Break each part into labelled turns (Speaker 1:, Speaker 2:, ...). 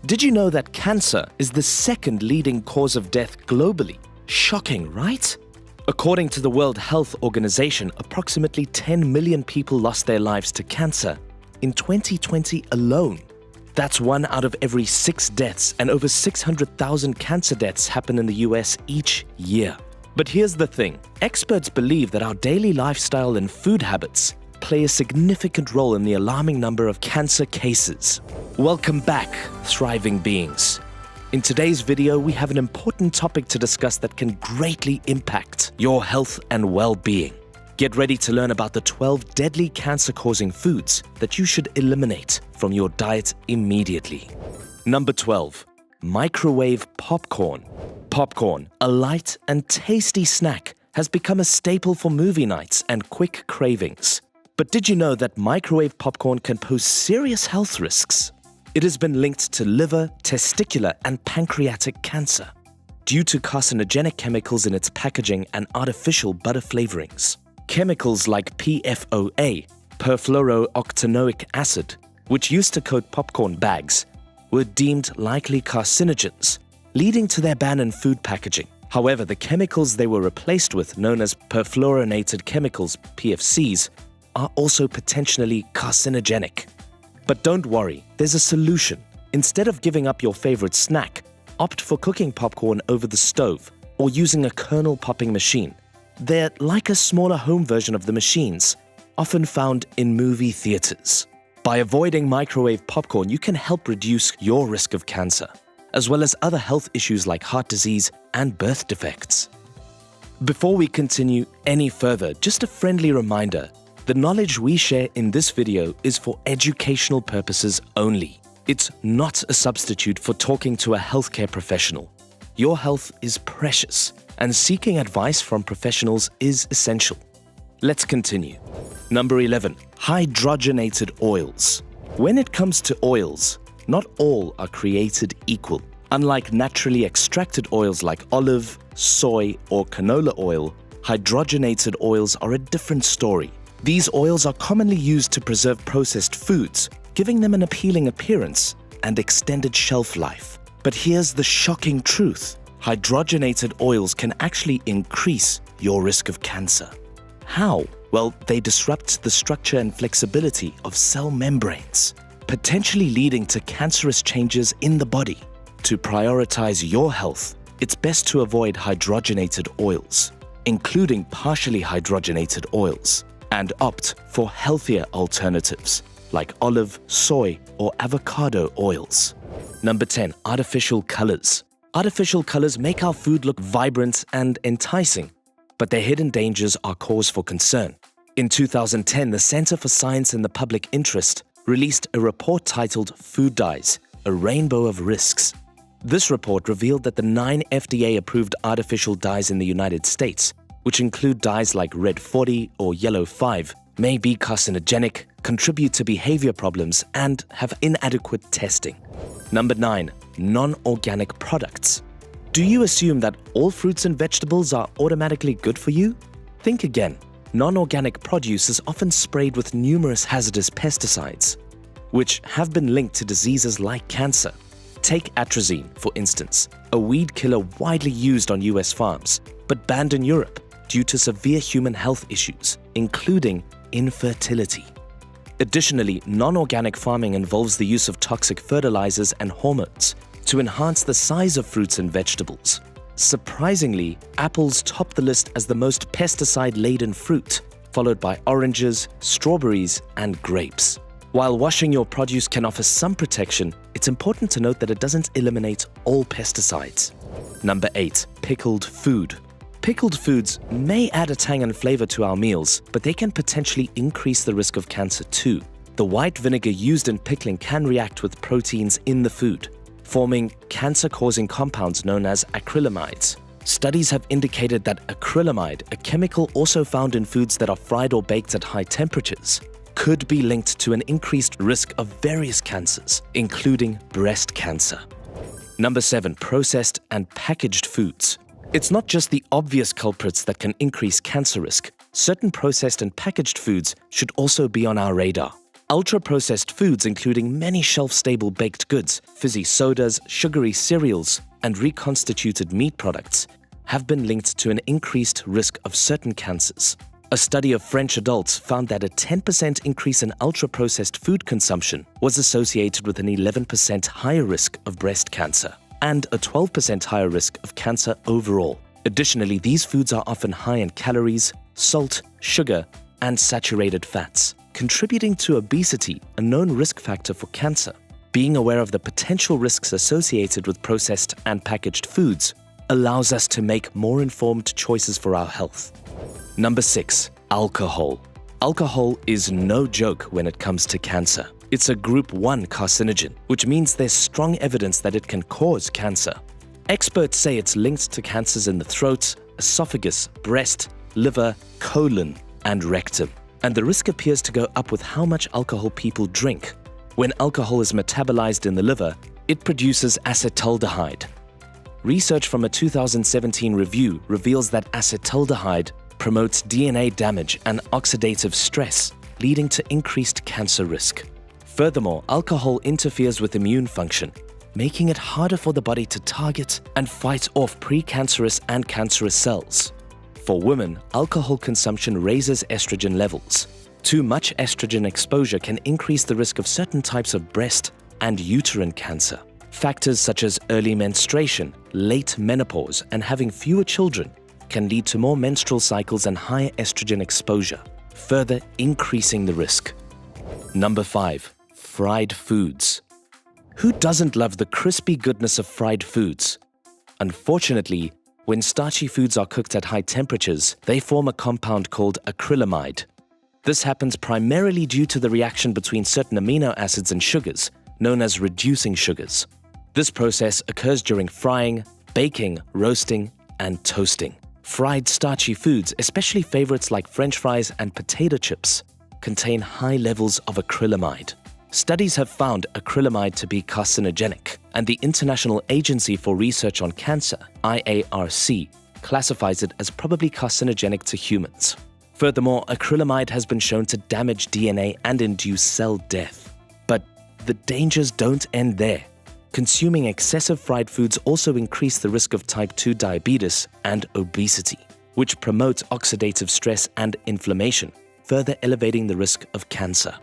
Speaker 1: Did you know that cancer is the second leading cause of death globally? Shocking, right? According to the World Health Organization, approximately 10 million people lost their lives to cancer in 2020 alone. That's 1 out of every 6 deaths, and over 600,000 cancer deaths happen in the US each year. But here's the thing. Experts believe that our daily lifestyle and food habits play a significant role in the alarming number of cancer cases. Welcome back, thriving beings. In today's video, we have an important topic to discuss that can greatly impact your health and well-being. Get ready to learn about the 12 deadly cancer-causing foods that you should eliminate from your diet immediately. Number 12. Microwave popcorn. Popcorn, a light and tasty snack, has become a staple for movie nights and quick cravings. But did you know that microwave popcorn can pose serious health risks? It has been linked to liver, testicular, and pancreatic cancer due to carcinogenic chemicals in its packaging and artificial butter flavorings. Chemicals like PFOA, perfluorooctanoic acid, which used to coat popcorn bags, were deemed likely carcinogens, leading to their ban in food packaging. However, the chemicals they were replaced with, known as perfluorinated chemicals, PFCs, are also potentially carcinogenic. But don't worry, there's a solution. Instead of giving up your favorite snack, opt for cooking popcorn over the stove or using a kernel popping machine. They're like a smaller home version of the machines, often found in movie theaters. By avoiding microwave popcorn, you can help reduce your risk of cancer, as well as other health issues like heart disease and birth defects. Before we continue any further, just a friendly reminder. The knowledge we share in this video is for educational purposes only. It's not a substitute for talking to a healthcare professional. Your health is precious, and seeking advice from professionals is essential. Let's continue. Number 11. Hydrogenated oils. When it comes to oils, not all are created equal. Unlike naturally extracted oils like olive, soy, or canola oil, hydrogenated oils are a different story. These oils are commonly used to preserve processed foods, giving them an appealing appearance and extended shelf life. But here's the shocking truth. Hydrogenated oils can actually increase your risk of cancer. How? Well, they disrupt the structure and flexibility of cell membranes, potentially leading to cancerous changes in the body. To prioritize your health, it's best to avoid hydrogenated oils, including partially hydrogenated oils, and opt for healthier alternatives like olive, soy, or avocado oils. Number 10. Artificial colors. Artificial colors make our food look vibrant and enticing, but their hidden dangers are cause for concern. In 2010, the Center for Science and the Public Interest released a report titled Food Dyes, a Rainbow of Risks. This report revealed that the 9 FDA-approved artificial dyes in the United States, which include dyes like Red 40 or Yellow 5, may be carcinogenic, contribute to behavior problems, and have inadequate testing. Number 9. Non-organic products. Do you assume that all fruits and vegetables are automatically good for you? Think again. Non-organic produce is often sprayed with numerous hazardous pesticides, which have been linked to diseases like cancer. Take atrazine, for instance, a weed killer widely used on US farms, but banned in Europe due to severe human health issues, including infertility. Additionally, non-organic farming involves the use of toxic fertilizers and hormones to enhance the size of fruits and vegetables. Surprisingly, apples top the list as the most pesticide-laden fruit, followed by oranges, strawberries, and grapes. While washing your produce can offer some protection, it's important to note that it doesn't eliminate all pesticides. Number 8. Pickled food. Pickled foods may add a tang and flavor to our meals, but they can potentially increase the risk of cancer too. The white vinegar used in pickling can react with proteins in the food, forming cancer-causing compounds known as acrylamides. Studies have indicated that acrylamide, a chemical also found in foods that are fried or baked at high temperatures, could be linked to an increased risk of various cancers, including breast cancer. Number 7. Processed and packaged foods. It's not just the obvious culprits that can increase cancer risk. Certain processed and packaged foods should also be on our radar. Ultra-processed foods, including many shelf-stable baked goods, fizzy sodas, sugary cereals, and reconstituted meat products, have been linked to an increased risk of certain cancers. A study of French adults found that a 10% increase in ultra-processed food consumption was associated with an 11% higher risk of breast cancer and a 12% higher risk of cancer overall. Additionally, these foods are often high in calories, salt, sugar, and saturated fats, contributing to obesity, a known risk factor for cancer. Being aware of the potential risks associated with processed and packaged foods allows us to make more informed choices for our health. Number 6. Alcohol. Alcohol is no joke when it comes to cancer. It's a Group 1 carcinogen, which means there's strong evidence that it can cause cancer. Experts say it's linked to cancers in the throat, esophagus, breast, liver, colon, and rectum. And the risk appears to go up with how much alcohol people drink. When alcohol is metabolized in the liver, it produces acetaldehyde. Research from a 2017 review reveals that acetaldehyde promotes DNA damage and oxidative stress, leading to increased cancer risk. Furthermore, alcohol interferes with immune function, making it harder for the body to target and fight off precancerous and cancerous cells. For women, alcohol consumption raises estrogen levels. Too much estrogen exposure can increase the risk of certain types of breast and uterine cancer. Factors such as early menstruation, late menopause, and having fewer children can lead to more menstrual cycles and higher estrogen exposure, further increasing the risk. Number 5. Fried foods. Who doesn't love the crispy goodness of fried foods? Unfortunately, when starchy foods are cooked at high temperatures, they form a compound called acrylamide. This happens primarily due to the reaction between certain amino acids and sugars, known as reducing sugars. This process occurs during frying, baking, roasting, and toasting. Fried starchy foods, especially favorites like French fries and potato chips, contain high levels of acrylamide. Studies have found acrylamide to be carcinogenic, and the International Agency for Research on Cancer, IARC, classifies it as probably carcinogenic to humans. Furthermore, acrylamide has been shown to damage DNA and induce cell death. But the dangers don't end there. Consuming excessive fried foods also increase the risk of type 2 diabetes and obesity, which promote oxidative stress and inflammation, further elevating the risk of cancer.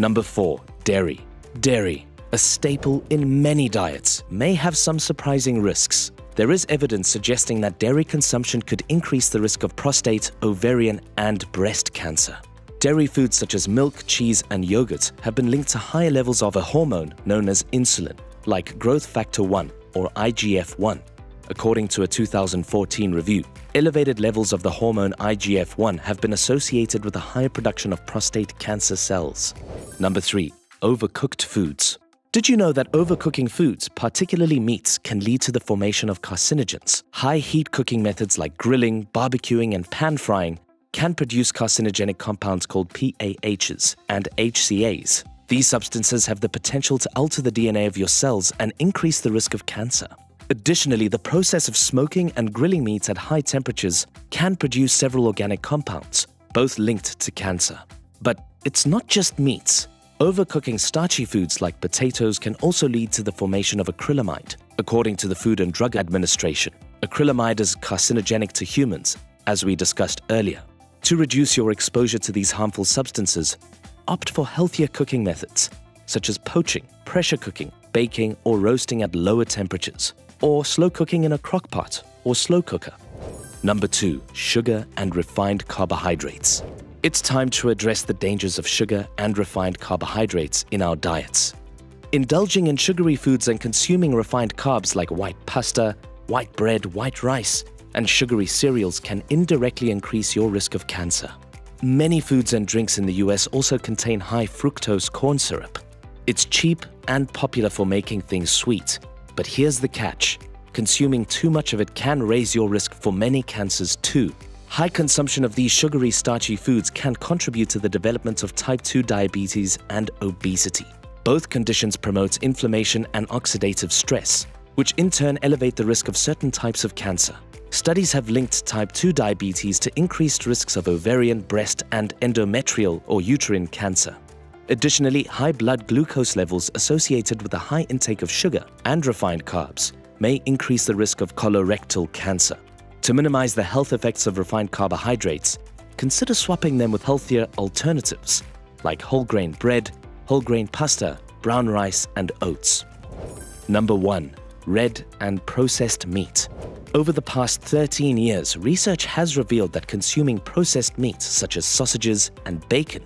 Speaker 1: Number 4. Dairy. Dairy, a staple in many diets, may have some surprising risks. There is evidence suggesting that dairy consumption could increase the risk of prostate, ovarian, and breast cancer. Dairy foods such as milk, cheese, and yogurt have been linked to higher levels of a hormone known as insulin, like growth factor 1 or IGF-1. According to a 2014 review, elevated levels of the hormone IGF-1 have been associated with a higher production of prostate cancer cells. Number 3. Overcooked foods. Did you know that overcooking foods, particularly meats, can lead to the formation of carcinogens? High heat cooking methods like grilling, barbecuing, and pan frying can produce carcinogenic compounds called PAHs and HCAs. These substances have the potential to alter the DNA of your cells and increase the risk of cancer. Additionally, the process of smoking and grilling meats at high temperatures can produce several organic compounds, both linked to cancer. But it's not just meats. Overcooking starchy foods like potatoes can also lead to the formation of acrylamide. According to the Food and Drug Administration, acrylamide is carcinogenic to humans, as we discussed earlier. To reduce your exposure to these harmful substances, opt for healthier cooking methods, such as poaching, pressure cooking, baking, or roasting at lower temperatures, or slow cooking in a crock pot or slow cooker. Number 2. Sugar and refined carbohydrates. It's time to address the dangers of sugar and refined carbohydrates in our diets. Indulging in sugary foods and consuming refined carbs like white pasta, white bread, white rice, and sugary cereals can indirectly increase your risk of cancer. Many foods and drinks in the US also contain high fructose corn syrup. It's cheap and popular for making things sweet, but here's the catch. Consuming too much of it can raise your risk for many cancers too. High consumption of these sugary, starchy foods can contribute to the development of type 2 diabetes and obesity. Both conditions promote inflammation and oxidative stress, which in turn elevate the risk of certain types of cancer. Studies have linked type 2 diabetes to increased risks of ovarian, breast, and endometrial or uterine cancer. Additionally, high blood glucose levels associated with a high intake of sugar and refined carbs may increase the risk of colorectal cancer. To minimize the health effects of refined carbohydrates, consider swapping them with healthier alternatives like whole grain bread, whole grain pasta, brown rice, and oats. Number 1. Red and processed meat. Over the past 13 years, research has revealed that consuming processed meat such as sausages and bacon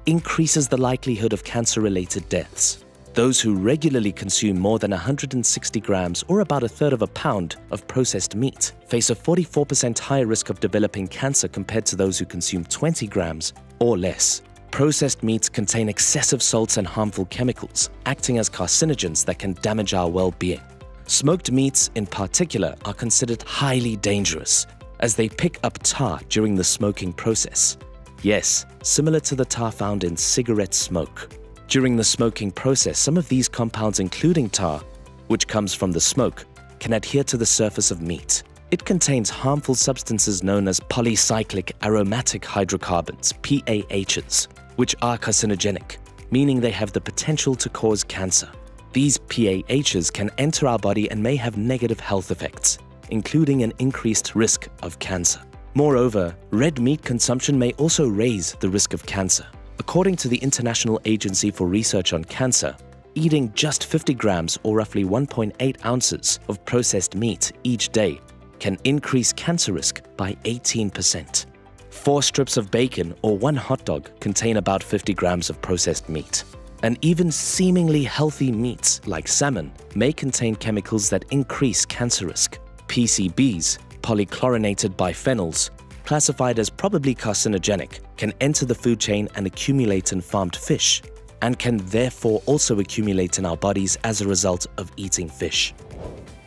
Speaker 1: increases the likelihood of cancer-related deaths. Those who regularly consume more than 160 grams or about a third of a pound of processed meat face a 44% higher risk of developing cancer compared to those who consume 20 grams or less. Processed meats contain excessive salts and harmful chemicals, acting as carcinogens that can damage our well-being. Smoked meats, in particular, are considered highly dangerous as they pick up tar during the smoking process. Yes, similar to the tar found in cigarette smoke. During the smoking process, some of these compounds, including tar, which comes from the smoke, can adhere to the surface of meat. It contains harmful substances known as polycyclic aromatic hydrocarbons, PAHs, which are carcinogenic, meaning they have the potential to cause cancer. These PAHs can enter our body and may have negative health effects, including an increased risk of cancer. Moreover, red meat consumption may also raise the risk of cancer. According to the International Agency for Research on Cancer, eating just 50 grams or roughly 1.8 ounces of processed meat each day can increase cancer risk by 18%. 4 strips of bacon or 1 hot dog contain about 50 grams of processed meat. And even seemingly healthy meats like salmon may contain chemicals that increase cancer risk. PCBs, polychlorinated biphenyls, classified as probably carcinogenic, can enter the food chain and accumulate in farmed fish, and can therefore also accumulate in our bodies as a result of eating fish.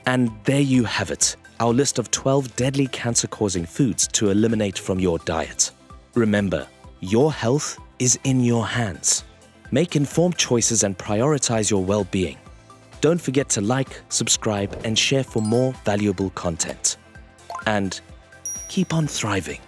Speaker 1: And there you have it, our list of 12 deadly cancer-causing foods to eliminate from your diet. Remember, your health is in your hands. Make informed choices and prioritize your well-being. Don't forget to like, subscribe, and share for more valuable content. And keep on thriving.